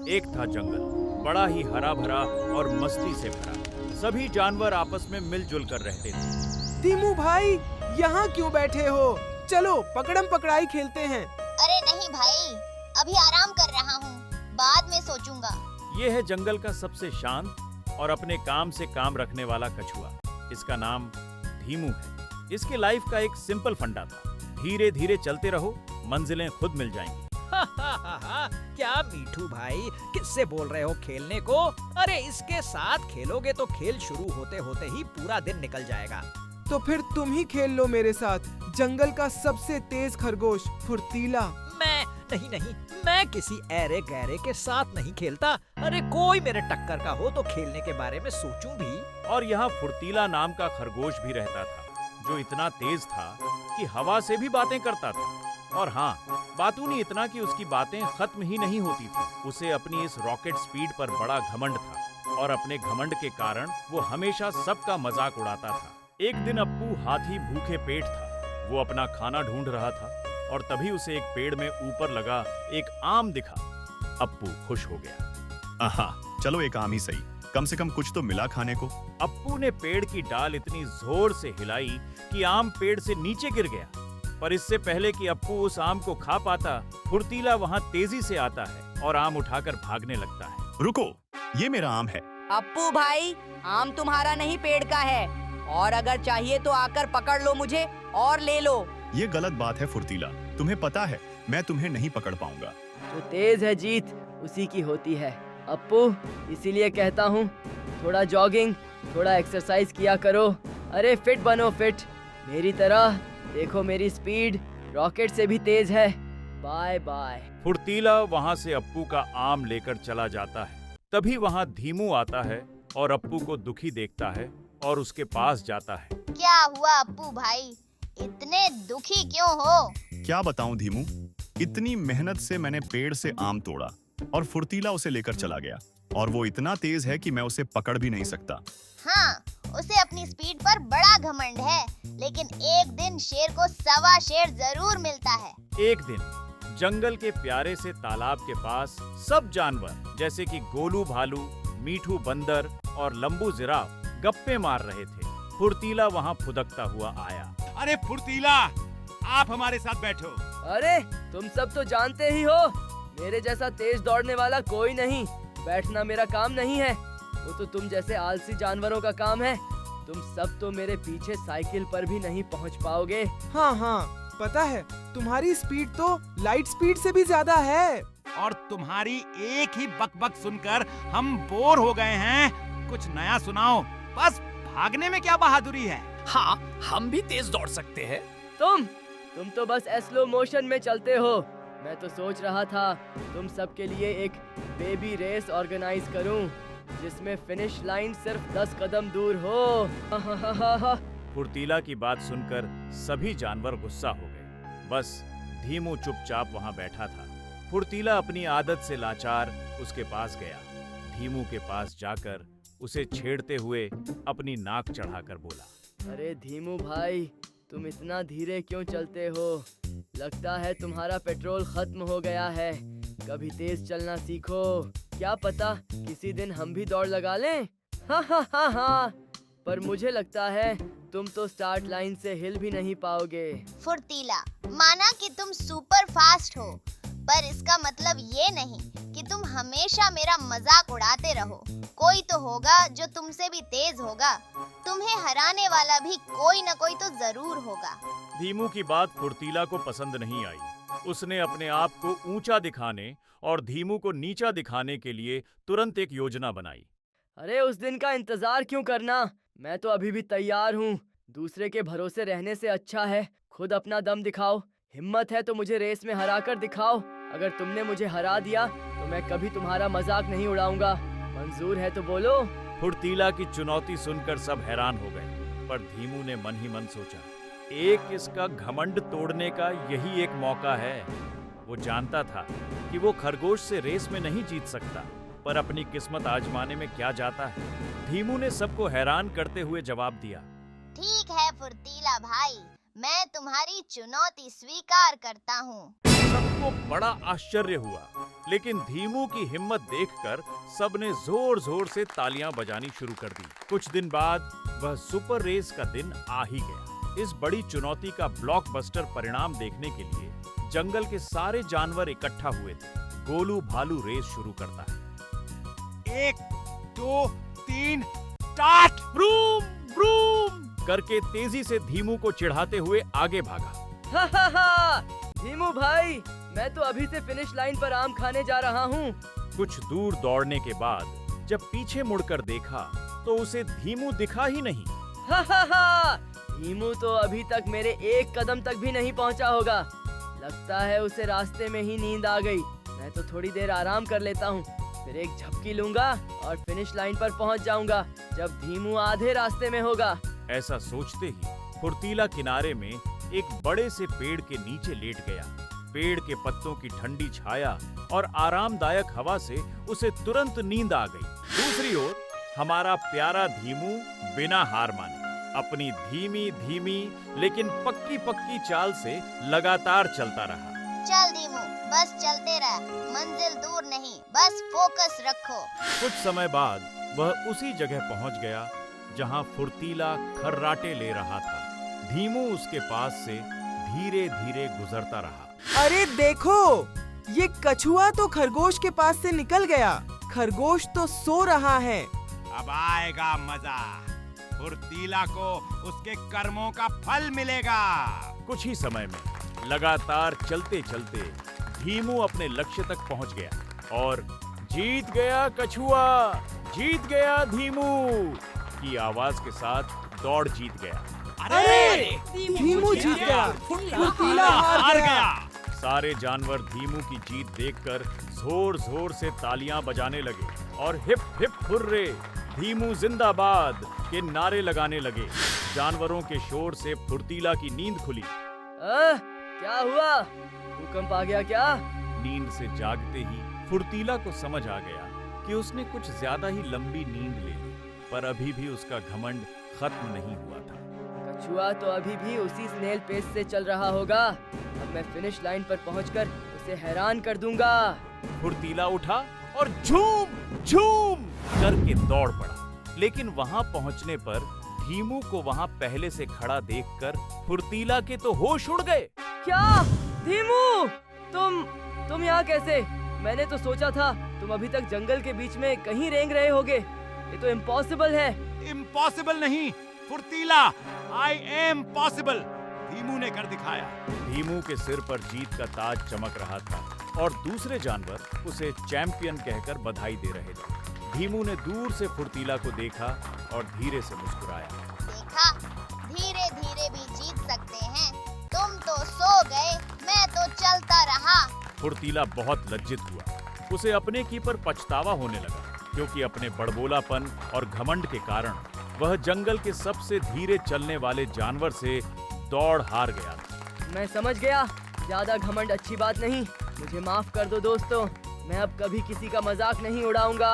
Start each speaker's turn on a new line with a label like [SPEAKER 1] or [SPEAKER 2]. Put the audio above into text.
[SPEAKER 1] एक था जंगल, बड़ा ही हरा भरा और मस्ती से भरा। सभी जानवर आपस में मिलजुल कर रहते थे।
[SPEAKER 2] धीमू भाई, यहाँ क्यों बैठे हो? चलो पकड़म पकड़ाई खेलते हैं।
[SPEAKER 3] अरे नहीं भाई, अभी आराम कर रहा हूँ, बाद में सोचूंगा।
[SPEAKER 1] ये है जंगल का सबसे शांत और अपने काम से काम रखने वाला कछुआ। इसका नाम धीमू है। इसके लाइफ का एक सिंपल फंडा था, धीरे धीरे चलते रहो, मंजिलें खुद मिल जाएंगी।
[SPEAKER 4] क्या मीठू भाई, किससे बोल रहे हो खेलने को? अरे इसके साथ खेलोगे तो खेल शुरू होते होते ही पूरा दिन निकल जाएगा।
[SPEAKER 2] तो फिर तुम ही खेल लो मेरे साथ, जंगल का सबसे तेज खरगोश फुर्तीला।
[SPEAKER 4] नहीं, मैं किसी ऐरे गैरे के साथ नहीं खेलता। अरे कोई मेरे टक्कर का हो तो खेलने के बारे में सोचूं भी।
[SPEAKER 1] और यहाँ फुर्तीला नाम का खरगोश भी रहता था, जो इतना तेज था कि हवा से भी बातें करता था। और हाँ, बातूनी इतना कि उसकी बातें खत्म ही नहीं होती थी। उसे अपनी इस रॉकेट स्पीड पर बड़ा घमंड था और अपने घमंड के कारण वो हमेशा सबका मजाक उड़ाता था। एक दिन अप्पू हाथी भूखे पेट था। वो अपना खाना ढूंढ रहा था और तभी उसे एक पेड़ में ऊपर लगा एक आम दिखा। अप्पू खुश हो गया।
[SPEAKER 5] आहा, चलो एक आम ही सही, कम से कम कुछ तो मिला खाने को।
[SPEAKER 1] अप्पू ने पेड़ की डाल इतनी जोर से हिलाई कि आम पेड़ से नीचे गिर गया। पर इससे पहले कि अप्पू उस आम को खा पाता, फुर्तीला वहाँ तेजी से आता है और आम उठाकर भागने लगता है।
[SPEAKER 5] रुको, ये मेरा आम है।
[SPEAKER 6] अप्पू भाई, आम तुम्हारा नहीं पेड़ का है, और अगर चाहिए तो आकर पकड़ लो मुझे और ले लो।
[SPEAKER 5] ये गलत बात है फुर्तीला, तुम्हें पता है मैं तुम्हें नहीं पकड़ पाऊंगा।
[SPEAKER 7] जो तेज है जीत उसी की होती है अप्पू, इसीलिए कहता हूँ थोड़ा जॉगिंग, थोड़ा एक्सरसाइज किया करो। अरे फिट बनो, फिट मेरी तरह। देखो मेरी स्पीड रॉकेट से भी तेज है। Bye bye.
[SPEAKER 1] फुर्तीला वहाँ से अप्पू का आम लेकर चला जाता है। तभी वहाँ धीमू आता है और अप्पू को दुखी देखता है और उसके पास जाता है।
[SPEAKER 3] क्या हुआ अप्पू भाई, इतने दुखी क्यों हो?
[SPEAKER 5] क्या बताऊं धीमू, इतनी मेहनत से मैंने पेड़ से आम तोड़ा और फुर्तीला उसे लेकर चला गया, और वो इतना तेज है कि मैं उसे पकड़ भी नहीं सकता।
[SPEAKER 3] हाँ, उसे अपनी स्पीड पर बड़ा घमंड है, लेकिन एक दिन शेर को 1.25 शेर जरूर मिलता है।
[SPEAKER 1] एक दिन जंगल के प्यारे से तालाब के पास सब जानवर जैसे कि गोलू भालू, मीठू बंदर और लंबू जिराफ गप्पे मार रहे थे। फुर्तीला वहाँ फुदकता हुआ आया।
[SPEAKER 8] अरे फुर्तीला, आप हमारे साथ बैठो।
[SPEAKER 7] अरे तुम सब तो जानते ही हो, मेरे जैसा तेज दौड़ने वाला कोई नहीं। बैठना मेरा काम नहीं है, वो तो तुम जैसे आलसी जानवरों का काम है। तुम सब तो मेरे पीछे साइकिल पर भी नहीं पहुंच पाओगे।
[SPEAKER 2] हाँ, पता है तुम्हारी स्पीड तो लाइट स्पीड से भी ज्यादा है।
[SPEAKER 8] और तुम्हारी एक ही बकबक सुनकर हम बोर हो गए हैं। कुछ नया सुनाओ। बस भागने में क्या बहादुरी है?
[SPEAKER 4] हाँ, हम भी तेज दौड़ सकते हैं।
[SPEAKER 7] तुम तो बस स्लो मोशन में चलते हो। मैं तो सोच रहा था तुम सब के लिए एक बेबी रेस ऑर्गेनाइज करूं, जिसमें फिनिश लाइन सिर्फ 10 कदम दूर हो।
[SPEAKER 1] फुर्तीला की बात सुनकर सभी जानवर गुस्सा हो गए। बस धीमू चुपचाप वहाँ बैठा था। फुर्तीला अपनी आदत से लाचार उसके पास गया। धीमू के पास जाकर उसे छेड़ते हुए अपनी नाक चढ़ाकर बोला,
[SPEAKER 7] अरे धीमू भाई, तुम इतना धीरे क्यों चलते हो? लगता है तुम्हारा पेट्रोल खत्म हो गया है। कभी तेज चलना सीखो, क्या पता किसी दिन हम भी दौड़ लगा लें। हाँ, पर मुझे लगता है तुम तो स्टार्ट लाइन से हिल भी नहीं पाओगे।
[SPEAKER 3] फुर्तीला, माना कि तुम सुपर फास्ट हो, पर इसका मतलब ये नहीं कि तुम हमेशा मेरा मजाक उड़ाते रहो। कोई तो होगा जो तुमसे भी तेज होगा। तुम्हें हराने वाला भी कोई न कोई तो जरूर होगा।
[SPEAKER 1] धीमू की बात फुर्तीला को पसंद नहीं आई। उसने अपने आप को ऊंचा दिखाने और धीमू को नीचा दिखाने के लिए तुरंत एक योजना बनाई।
[SPEAKER 7] अरे उस दिन का इंतजार क्यों करना? मैं तो अभी भी तैयार हूँ। दूसरे के भरोसे रहने से अच्छा है खुद अपना दम दिखाओ। हिम्मत है तो मुझे रेस में हरा कर दिखाओ। अगर तुमने मुझे हरा दिया तो मैं कभी तुम्हारा मजाक नहीं उड़ाऊंगा। मंजूर है तो बोलो।
[SPEAKER 1] फुर्तीला की चुनौती सुनकर सब हैरान हो गए, पर धीमू ने मन ही मन सोचा, एक इसका घमंड तोड़ने का यही एक मौका है। वो जानता था कि वो खरगोश से रेस में नहीं जीत सकता, पर अपनी किस्मत आजमाने में क्या जाता है। धीमू ने सबको हैरान करते हुए जवाब दिया,
[SPEAKER 3] ठीक है फुर्तीला भाई, मैं तुम्हारी चुनौती स्वीकार करता हूँ।
[SPEAKER 1] सबको बड़ा आश्चर्य हुआ, लेकिन धीमू की हिम्मत देखकर सबने जोर जोर से तालियां बजानी शुरू कर दी। कुछ दिन बाद वह सुपर रेस का दिन आ ही गया। इस बड़ी चुनौती का ब्लॉकबस्टर परिणाम देखने के लिए जंगल के सारे जानवर इकट्ठा हुए थे। गोलू भालू रेस शुरू करता है।
[SPEAKER 8] 1 2 3 स्टार्ट।
[SPEAKER 1] ब्रूम ब्रूम करके तेजी से धीमू को चिढ़ाते हुए आगे भागा।
[SPEAKER 7] हा हा हा! धीमू भाई, मैं तो अभी से फिनिश लाइन पर आम खाने जा रहा हूँ।
[SPEAKER 1] कुछ दूर दौड़ने के बाद जब पीछे मुड़कर देखा तो उसे धीमू दिखा ही नहीं।
[SPEAKER 7] हा हा हा! धीमू तो अभी तक मेरे एक कदम तक भी नहीं पहुँचा होगा। लगता है उसे रास्ते में ही नींद आ गई। मैं तो थोड़ी देर आराम कर लेता हूँ, फिर एक झपकी लूंगा और फिनिश लाइन पर पहुँच जाऊंगा जब धीमू आधे रास्ते में होगा।
[SPEAKER 1] ऐसा सोचते ही फुर्तीला किनारे में एक बड़े से पेड़ के नीचे लेट गया। पेड़ के पत्तों की ठंडी छाया और आरामदायक हवा से उसे तुरंत नींद आ गई। दूसरी ओर हमारा प्यारा धीमू बिना हार माने अपनी धीमी धीमी लेकिन पक्की पक्की चाल से लगातार चलता रहा।
[SPEAKER 3] चल धीमू, बस चलते रह, मंजिल दूर नहीं, बस फोकस रखो।
[SPEAKER 1] कुछ समय बाद वह उसी जगह पहुंच गया जहां फुर्तीला खर्राटे ले रहा था। धीमू उसके पास से धीरे धीरे गुजरता रहा।
[SPEAKER 2] अरे देखो, ये कछुआ तो खरगोश के पास से निकल गया। खरगोश तो सो रहा है।
[SPEAKER 8] अब आएगा मजा। फुर्तीला को उसके कर्मों का फल मिलेगा।
[SPEAKER 1] कुछ ही समय में लगातार चलते चलते धीमू अपने लक्ष्य तक पहुंच गया और जीत गया कछुआ, जीत गया धीमू की आवाज के साथ दौड़ जीत गया।
[SPEAKER 8] अरे
[SPEAKER 2] धीमू जीत गया, फुर्तीला हार गया।
[SPEAKER 1] सारे जानवर धीमू की जीत देखकर जोर जोर से तालियां बजाने लगे और हिप हिप हुर्रे, धीमू जिंदाबाद के नारे लगाने लगे। जानवरों के शोर से फुर्तीला की नींद खुली।
[SPEAKER 7] क्या हुआ? भूकंप आ गया क्या?
[SPEAKER 1] नींद से जागते ही फुर्तीला को समझ आ गया कि उसने कुछ ज्यादा ही लंबी नींद ले ली, पर अभी भी उसका घमंड खत्म नहीं हुआ था।
[SPEAKER 7] कछुआ तो अभी भी उसी स्नेल पेस से चल रहा होगा। अब मैं फिनिश लाइन पर पहुंचकर उसे हैरान कर दूंगा।
[SPEAKER 1] फुर्तीला उठा और झूम झूम करके दौड़ पड़ा, लेकिन वहां पहुंचने पर धीमू को वहां पहले से खड़ा देखकर फुर्तीला के तो होश उड़ गए।
[SPEAKER 7] क्या? धीमू, तुम यहाँ कैसे? मैंने तो सोचा था तुम अभी तक जंगल के बीच में कहीं रेंग रहे होगे। ये तो इम्पॉसिबल है।
[SPEAKER 8] इम्पॉसिबल नहीं फुर्तीला, आई एम पॉसिबल। धीमू ने कर दिखाया।
[SPEAKER 1] धीमू के सिर पर जीत का ताज चमक रहा था और दूसरे जानवर उसे चैंपियन कहकर बधाई दे रहे थे। धीमू ने दूर से फुर्तीला को देखा और धीरे से मुस्कुराया।
[SPEAKER 3] देखा, धीरे धीरे भी जीत सकते हैं। तुम तो सो गए, मैं तो चलता रहा।
[SPEAKER 1] फुर्तीला बहुत लज्जित हुआ। उसे अपने की पर पछतावा होने लगा, क्योंकि अपने बड़बोलापन और घमंड के कारण वह जंगल के सबसे धीरे चलने वाले जानवर से दौड़ हार गया।
[SPEAKER 7] मैं समझ गया, ज्यादा घमंड अच्छी बात नहीं। मुझे माफ कर दो दोस्तों, मैं अब कभी किसी का मजाक नहीं उड़ाऊंगा।